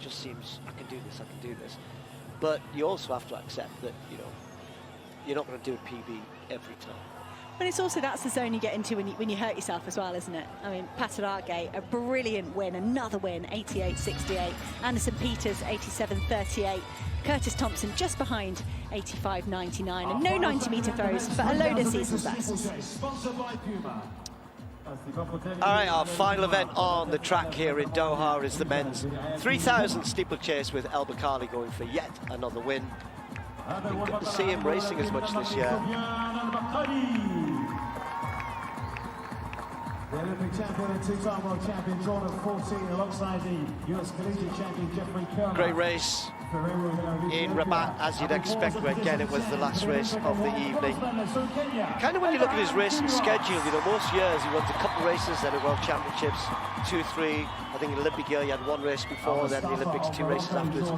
just seems, I can do this. But you also have to accept that, you know, you're not going to do a PB every time. But it's also, that's the zone you get into when you hurt yourself as well, isn't it? I mean, Patarage, a brilliant win, another win, 88.68. Anderson Peters, 87.38. Curtis Thompson just behind, 85.99. And no 90-meter throws, but a load of season's best. All right, our final event on the track here in Doha is the men's 3,000 steeplechase with El Bakali going for yet another win. Been good to see him racing as much this year. The Olympic champion and two-time world champion, drawn at 14 alongside the US collegiate champion, Jeffrey Kerr. Great race in Rabat, as you'd expect. Again, it was the last race of the evening. Kind of when you look at his racing schedule, you know, most years he runs a couple of races, then at World Championships, 2, 3. I think in the Olympic year he had one race before, then the Olympics 2 races afterwards.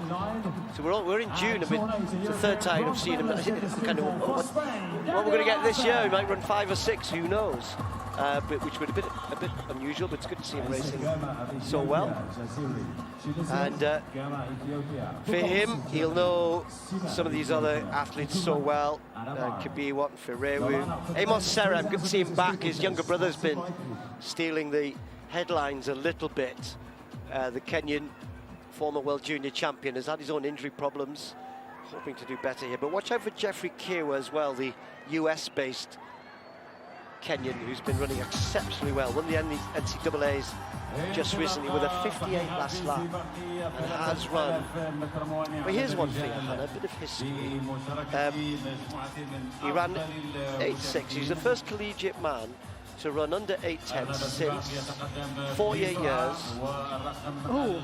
So we're in June. I mean, it's the third time I've seen him. I think it's kind of what we're going to get this year. He might run 5 or 6, who knows? But which would have been a bit unusual, but it's good to see him racing so well. And for him, he'll know some of these other athletes so well. Kabiwa, Ferreru, Amos Serem, good to see him back. His younger brother's been stealing the headlines a little bit. The Kenyan former world junior champion has had his own injury problems, hoping to do better here. But watch out for Jeffrey Kiwa as well, the US-based Kenyan who's been running exceptionally well. Won the NCAAs just recently with a 58 last lap and has run. Well, here's one thing, Hannah, a bit of history. He ran 8.6. He's the first collegiate man to run under 8.10 since 48 years. Oh,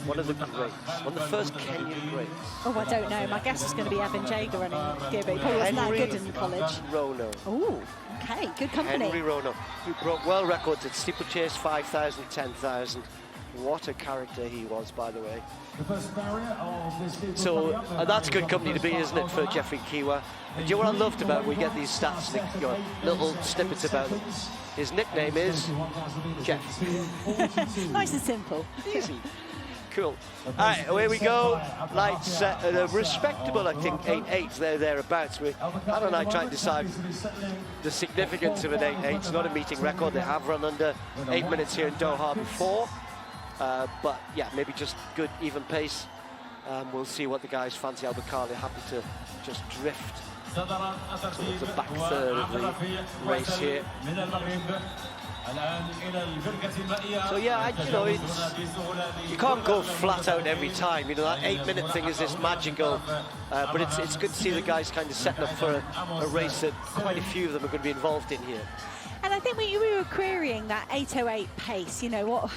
one of the greats, one of the first Kenyan greats. Oh, I don't know. My guess is going to be Evan Jager running here, but he probably wasn't that good in college. Rono. Oh, okay, good company. Henry Rono, who broke world records at steeplechase, 5,000, 10,000. What a character he was, by the way. So that's good company to be, isn't it, for Jeffrey Kiwa? And you know what I loved about when we get these stats, little snippets about him? His nickname is Jeff. Nice and simple. Easy. Cool. All right, away we go. Lights set at a respectable, I think, 8.8 thereabouts. Hannah and I try and decide the significance of an 8.8. It's not a meeting record. They have run under 8 minutes here in Doha before. But yeah, maybe just good, even pace. We'll see what the guys fancy. El Bakali happy to just drift towards the back third of the race here. So yeah, you know, you can't go flat out every time. You know, that 8-minute thing is this magical, but it's good to see the guys kind of setting up for a race that quite a few of them are going to be involved in here. And I think we were querying that 8.08 pace, you know, what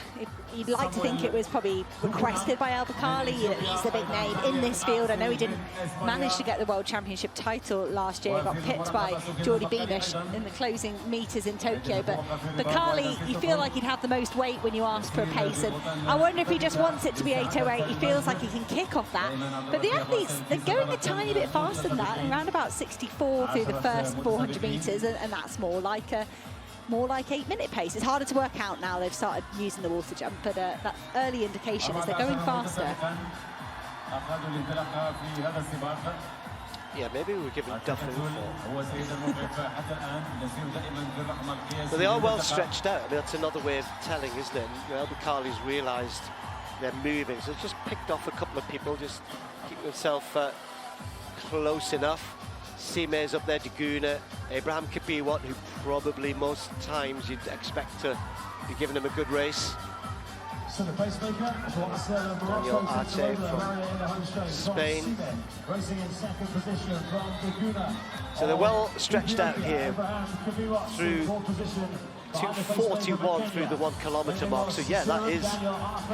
you'd like to think it was probably requested by El Bakali. He's the big name in this field. I know he didn't manage to get the World Championship title last year, got pipped by Jordi Beamish in the closing meters in Tokyo. But Bakali, you feel like he'd have the most weight when you ask for a pace. And I wonder if he just wants it to be 8.08. He feels like he can kick off that. But the athletes, they're going a tiny bit faster than that, around about 64 through the first 400 meters, and that's more like 8-minute pace. It's harder to work out now. They've started using the water jump, but that early indication is they're going faster. Yeah, maybe we're giving Duff info. But they are well stretched out. I mean, that's another way of telling, isn't it? You know, El Bakali's realised they're moving, so just picked off a couple of people, just keep himself close enough. Sime's up there, Daguna, Abraham Kabiwa, who probably most times you'd expect to be giving him a good race. Daniel Arce from Spain. So they're well stretched out here through 2:41 through the 1 kilometre mark. So yeah, that is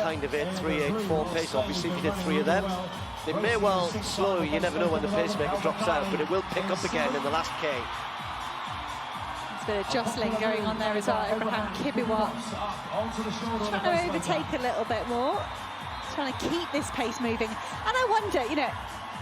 kind of it, 3.84 pace. Obviously, if you did 3 of them, they may well slow. You never know when the pacemaker drops out, but it will pick up again in the last K. There's a bit of jostling going on there as well. Abraham Kabiwa trying to overtake a little bit more, trying to keep this pace moving. And I wonder, you know,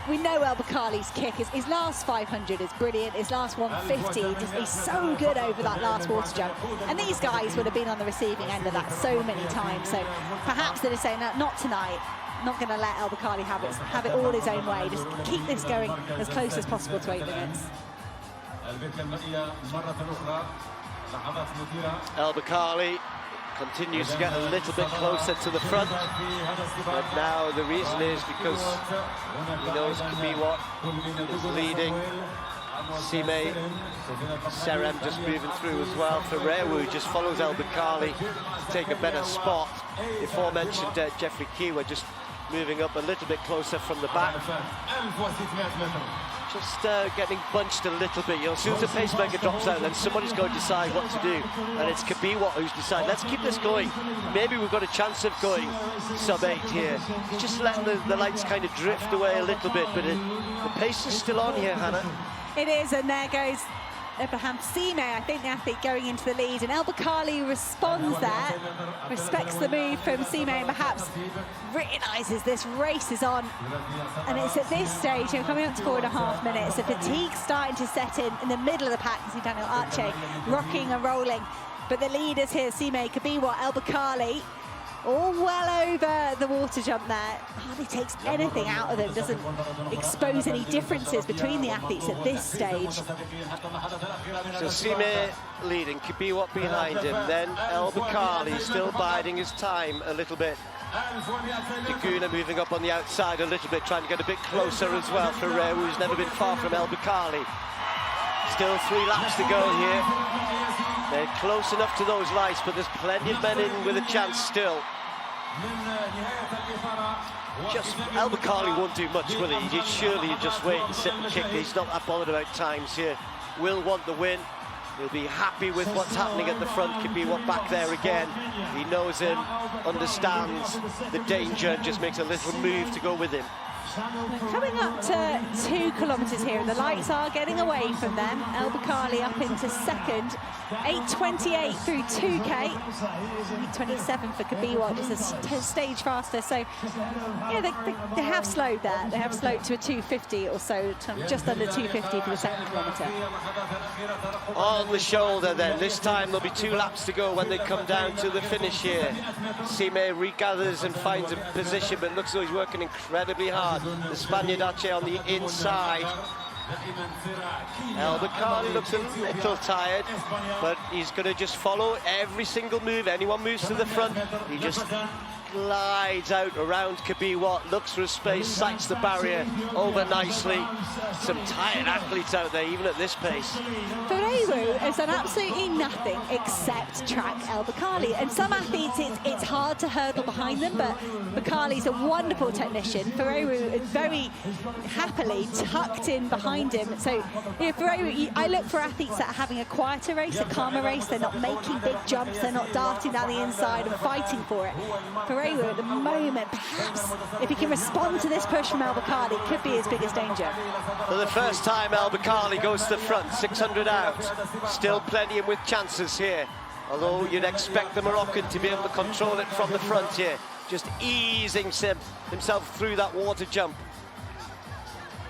we know El Bakali's kick, his last 500 is brilliant, his last 150, he's so good over that last water jump. And these guys would have been on the receiving end of that so many times, so perhaps they're saying that, not tonight. not going to let El Bakali have it all his own way. Just keep this going as close as possible to 8 minutes. El Bakali continues to get a little bit closer to the front, but now the reason is because he knows Kabiwa is leading. Sime, Serem just moving through as well. Ferreru just follows El Bakali to take a better spot. The aforementioned Jeffrey Kiwa just moving up a little bit closer from the back. Just getting bunched a little bit. You know, as soon as the pacemaker drops out, then somebody's going to decide what to do. And it's Kabiwa who's decided, let's keep this going. Maybe we've got a chance of going sub-8 here. He's just letting the lights kind of drift away a little bit, but the pace is still on here, Hannah. It is, and there goes Abraham Sime, I think the athlete going into the lead, and El Bakali responds there, respects the move from Sime, and perhaps realises this race is on. And it's at this stage, you know, coming up to 4.5 minutes, the fatigue starting to set in the middle of the pack. You see Daniel Arce rocking and rolling, but the leaders here, Sime, Kabiwa, El Bakali, all well over the water jump there. Hardly takes anything out of them, doesn't expose any differences between the athletes at this stage. So Sime leading, Kabiwa behind him, then El Bakali still biding his time a little bit. Daguna moving up on the outside a little bit, trying to get a bit closer as well. Ferrer, who's never been far from El Bakali. Still 3 laps to go here. They're close enough to those lights, but there's plenty of men in with a chance still. Just El Bakali won't do much, will he? Surely you just wait and sit and kick. He's not that bothered about times here. Will want the win. He'll be happy with what's happening at the front. Kabiwa back there again. He knows him, understands the danger, and just makes a little move to go with him. We're coming up to 2 kilometres here, and the lights are getting away from them. El Bakali up into second, 8:28 through 2K, 8:27 for Kabiwa, just a stage faster. So, yeah, they have slowed there. They have slowed to a 2:50 or so, just under 2:50 for the second kilometre. On the shoulder then, this time there'll be 2 laps to go when they come down to the finish here. Sime regathers and finds a position, but looks like he's working incredibly hard. The Spaniard Arce on the inside. El Bakali looks a little tired, but he's going to just follow every single move. Anyone moves to the front, he just glides out around Kabiwa, looks for a space, sights the barrier over nicely. Some tired athletes out there, even at this pace. Ferreru has done absolutely nothing except track El Bakali, and some athletes it's hard to hurdle behind them, but Bakali's a wonderful technician. Ferreru is very happily tucked in behind him. So, you know, Ferreru, I look for athletes that are having a quieter race, a calmer race. They're not making big jumps, they're not darting down the inside and fighting for it. Ferreru at the moment, perhaps if he can respond to this push from El Bakali, could be his biggest danger. For the first time, El Bakali goes to the front, 600 out. Still plenty with chances here, although you'd expect the Moroccan to be able to control it from the front here, just easing himself through that water jump.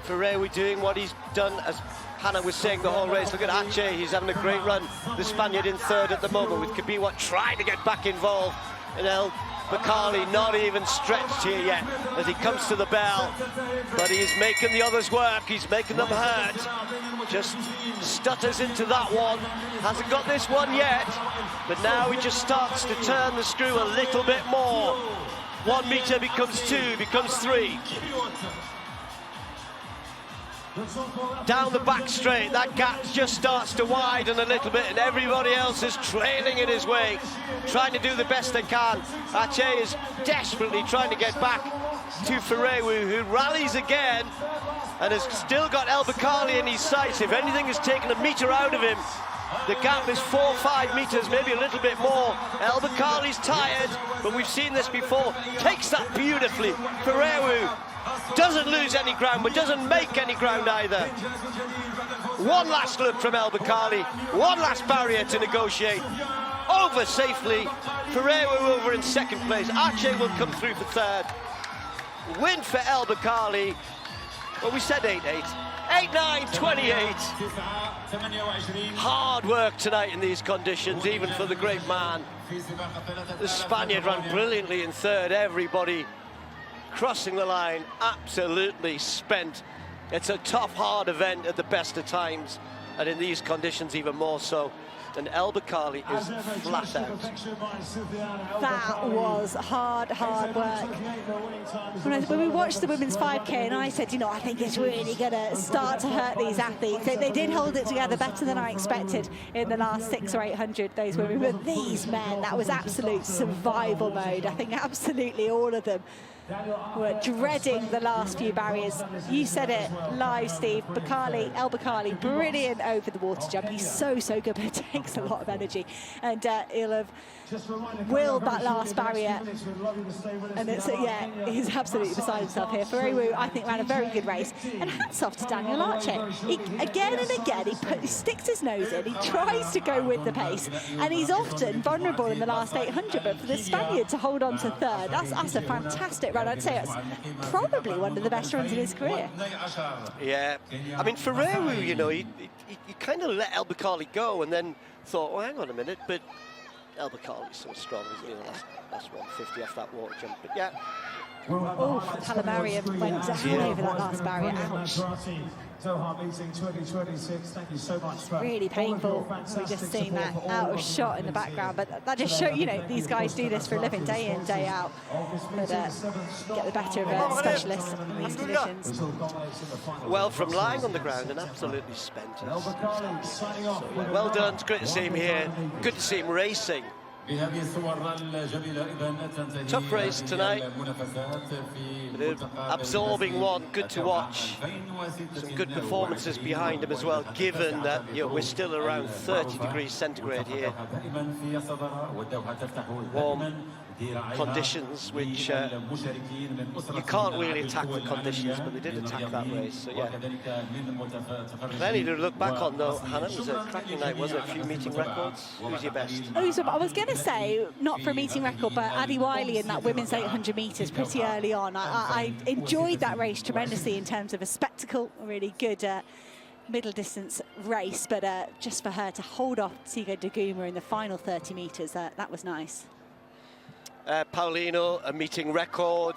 Ferreru doing what he's done, as Hannah was saying the whole race. Look at Arce, he's having a great run. The Spaniard in third at the moment, with Kabiwa trying to get back involved, and El Bakali not even stretched here yet as he comes to the bell, but he's making the others work, he's making them hurt. Just stutters into that one, hasn't got this one yet, but now he just starts to turn the screw a little bit more. 1 metre becomes 2, becomes 3. Down the back straight, that gap just starts to widen a little bit, and everybody else is trailing in his wake, trying to do the best they can. Arce is desperately trying to get back to Ferreru, who rallies again and has still got El Bakali in his sights. If anything has taken a metre out of him, the gap is 4 or 5 metres, maybe a little bit more. El Bakali's tired, but we've seen this before. Takes that beautifully. Ferreru doesn't lose any ground, but doesn't make any ground either. One last look from El Bakali, one last barrier to negotiate. Over safely, Ferreru over in second place. Arce will come through for third. Win for El Bakali. Well, we said 8-8. 8-9-28. Hard work tonight in these conditions, even for the great man. The Spaniard ran brilliantly in third. Everybody crossing the line, absolutely spent. It's a tough, hard event at the best of times, and in these conditions even more so. And Bakali is flat out. That was hard work. When we watched the women's 5K, and I said, you know, I think it's really going to start to hurt these athletes. They did hold it together better than I expected in the last 600 or 800, those women. But these men, that was absolute survival mode. I think absolutely all of them were dreading the last few barriers. You said it live, Steve. Bakali, brilliant over the water jump. He's so good, but it takes a lot of energy. And he'll have willed that last barrier. And it's, yeah, he's absolutely beside himself here. Ferreira, I think, ran a very good race. And hats off to Daniel Arce. Again and again, he sticks his nose in. He tries to go with the pace. And he's often vulnerable in the last 800. But for the Spaniard to hold on to third, that's a fantastic run. I'd say it's probably one of the best runs in his career. Yeah, I mean, Ferreira, you know, he kind of let Bakali go and then thought, oh, hang on a minute, but Bakali's so strong, isn't he? That's 150 off that water jump, but yeah. Oh, Palamaria went down over that last barrier. Ouch. Doha meeting 2026. Thank you so much. Really painful. We just seen that out of shot in the background, but that just shows, you know, these guys do this for a living, day in, day out. But get the better of a specialist in these conditions. Well, from lying on the ground and absolutely spent. So, yeah, well done. It's great to see him here. Good to see him racing. Tough race tonight, absorbing one, good to watch. Some good performances behind him as well, given that, you know, we're still around 30 degrees centigrade here. Warm conditions, which you can't really attack the conditions, but they did attack that race, so yeah. Plenty to look back on though, Hannah. It was a cracking night, wasn't it? A few meeting records. Who's your best? Oh, so I was going to say, not for a meeting record, but Addie Wiley in that women's 800 metres pretty early on. I enjoyed that race tremendously in terms of a spectacle, a really good middle distance race, but just for her to hold off Sigo Daguma in the final 30 metres, that was nice. Paulino, a meeting record.